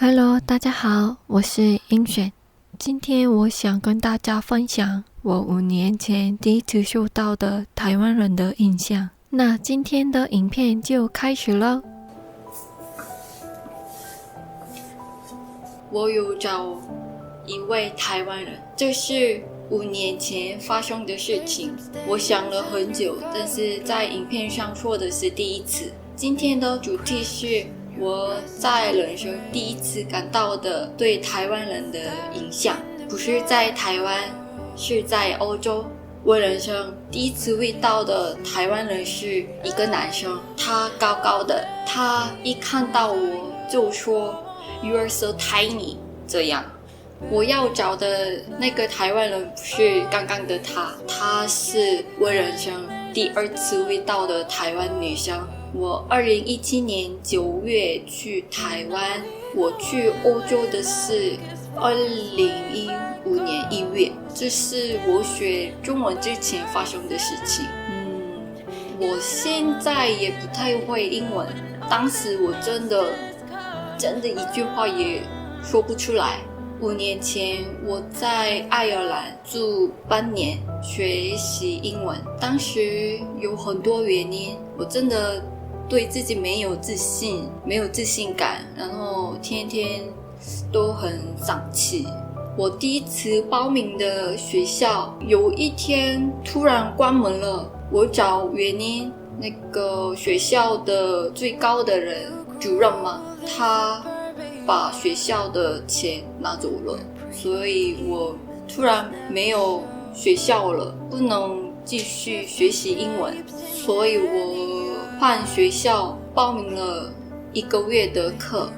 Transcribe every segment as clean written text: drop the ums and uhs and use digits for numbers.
Hello，大家好，我是英选。今天我想跟大家分享我5年前第一次收到的台湾人的印象。那今天的影片就开始了。我有找一位台湾人，这是5年前发生的事情。我想了很久，但是在影片上说的是第一次。今天的主题是我在人生第一次感到的对台湾人的影响，不是在台湾，是在欧洲。我人生第一次遇到的台湾人是一个男生，他高高的，他一看到我就说 "You're so tiny" 这样。我要找的那个台湾人不是刚刚的他是我人生第2次遇到的台湾女生。我2017年9月去台湾，我去欧洲的是2015年1月，这是我学中文之前发生的事情。我现在也不太会英文，当时我真的一句话也说不出来。5年前我在爱尔兰住半年学习英文，当时有很多原因，我真的对自己没有自信感，然后天天都很丧气。我第一次报名的学校有一天突然关门了，我找原因，那个学校的最高的人主任嘛，他把学校的钱拿走了，所以我突然没有学校了，不能继续学习英文，所以我换学校报名了1个月的课。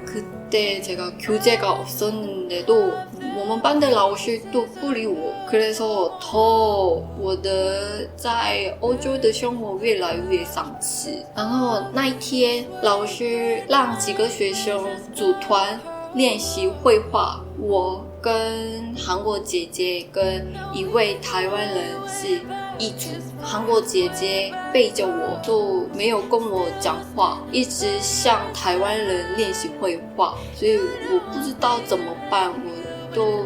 그때 제가 교재가 없었는데도我们班的老师都不理我， 그래서 더我的在欧洲的生活越来越丧气。然后那一天老师让几个学生组团练习绘画，我跟韩国姐姐跟一位台湾人是一组，韩国姐姐背着我都没有跟我讲话，一直向台湾人练习绘画，所以我不知道怎么办，我都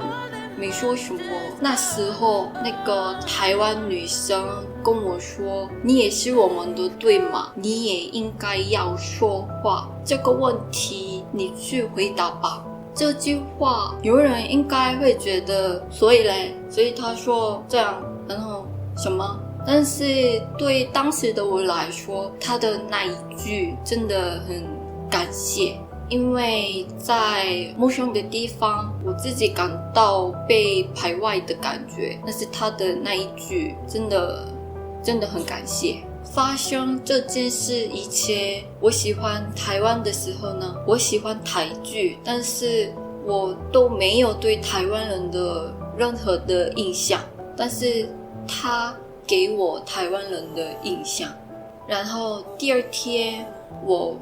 没说什么。那时候那个台湾女生跟我说，你也是我们的对吗？你也应该要说话，这个问题你去回答吧。这句话有人应该会觉得所以他说这样，然后什么？但是对当时的我来说，他的那一句真的很感谢，因为在陌生的地方我自己感到被排外的感觉，但是他的那一句真的很感谢。发生这件事以前，我喜欢台湾的时候呢，我喜欢台剧，但是我都没有对台湾人的任何的印象，但是他给我台湾人的印象。然后第2天我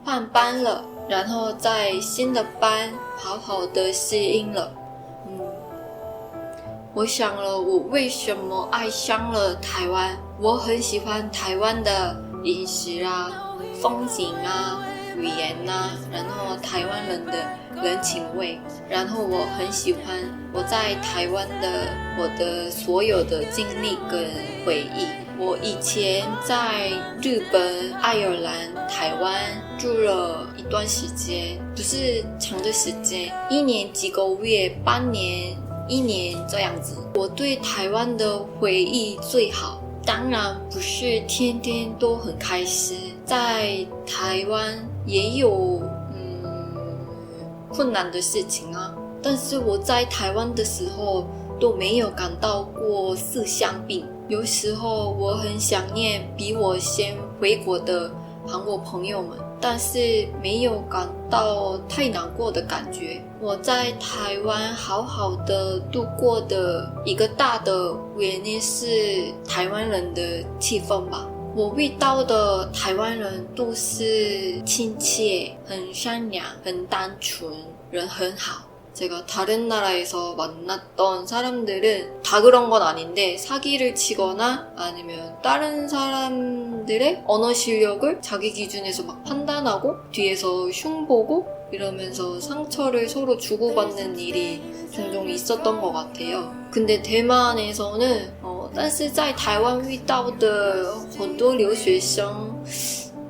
换班了，然后在新的班好好的适应了。我想了我为什么爱上了台湾，我很喜欢台湾的饮食啊、风景啊、语言啊，然后台湾人的人情味，然后我很喜欢我在台湾的我的所有的经历跟回忆。我以前在日本、爱尔兰、台湾住了一段时间，不是长的时间，1年几个月、半年、1年这样子。我对台湾的回忆最好，当然不是天天都很开心，在台湾也有困难的事情啊，但是我在台湾的时候都没有感到过思乡病。有时候我很想念比我先回国的韩国朋友们，但是没有感到太难过的感觉。我在台湾好好的度过的一个大的原因是台湾人的气氛吧。我遇到的台湾人都是亲切、很善良、很单纯，人很好。제가 다른 나라에서 만났던 사람들은 다 그런 건 아닌데 사기를 치거나 아니면 다른 사람들의 언어 실력을 자기 기준에서 막 판단하고 뒤에서 흉보고 이러면서 상처를 서로 주고받는 일이 종종 있었던 것 같아요. 근데 대만에서는 但是在台湾遇到的很多留学生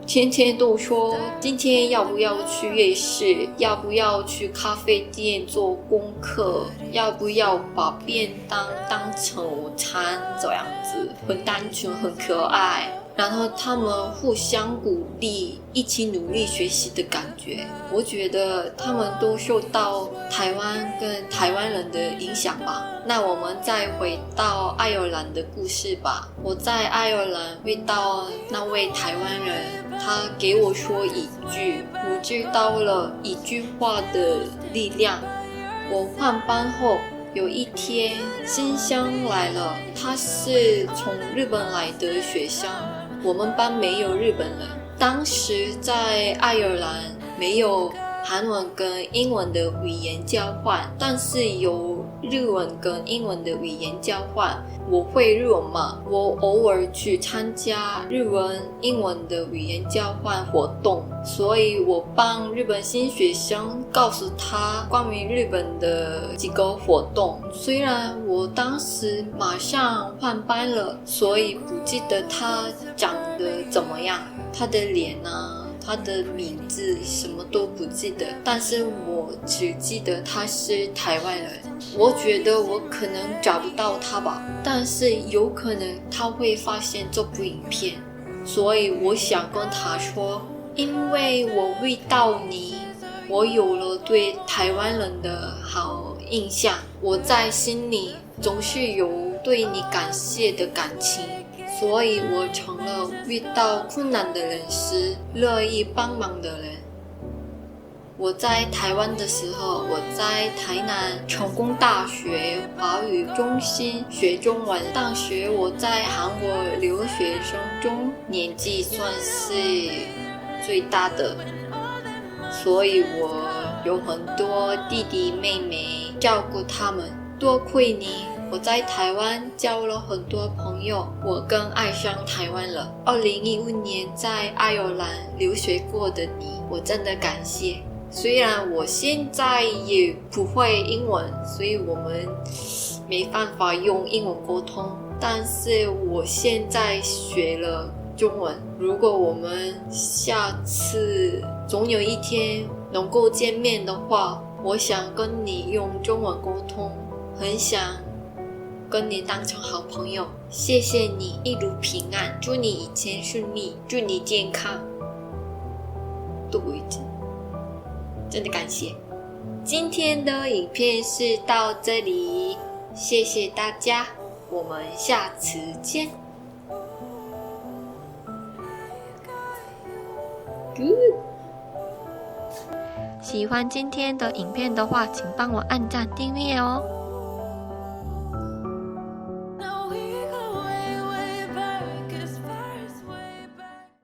天天都说今天要不要去夜市，要不要去咖啡店做功课，要不要把便当当成午餐，这样子很单纯很可爱，然后他们互相鼓励，一起努力学习的感觉。我觉得他们都受到台湾跟台湾人的影响吧。那我们再回到爱尔兰的故事吧。我在爱尔兰遇到那位台湾人，他给我说一句，我知道了一句话的力量。我换班后有一天新乡来了，他是从日本来的学生，我们班没有日本人。当时在爱尔兰没有韩文跟英文的语言交换，但是有日文跟英文的语言交换。我会日文嘛，我偶尔去参加日文、英文的语言交换活动，所以我帮日本新学生告诉他关于日本的几个活动。虽然我当时马上换班了，所以不记得他长得怎么样，他的脸啊，他的名字什么都不记得，但是我只记得他是台湾人。我觉得我可能找不到他吧，但是有可能他会发现这部影片，所以我想跟他说，因为我遇到你，我有了对台湾人的好印象，我在心里总是有对你感谢的感情，所以我成了遇到困难的人时乐意帮忙的人。我在台湾的时候，我在台南成功大学华语中心学中文。当时我在韩国留学生中年纪算是最大的，所以我有很多弟弟妹妹照顾他们。多亏你，我在台湾交了很多朋友，我更爱上台湾了。2015年在爱尔兰留学过的你，我真的感谢。虽然我现在也不会英文，所以我们没办法用英文沟通，但是我现在学了中文。如果我们下次总有一天能够见面的话，我想跟你用中文沟通，很想跟你当成好朋友。谢谢你一路平安，祝你一切顺利，祝你健康。对，真的感谢。今天的影片是到这里，谢谢大家，我们下次见。Good。喜欢今天的影片的话，请帮我按赞订阅哦。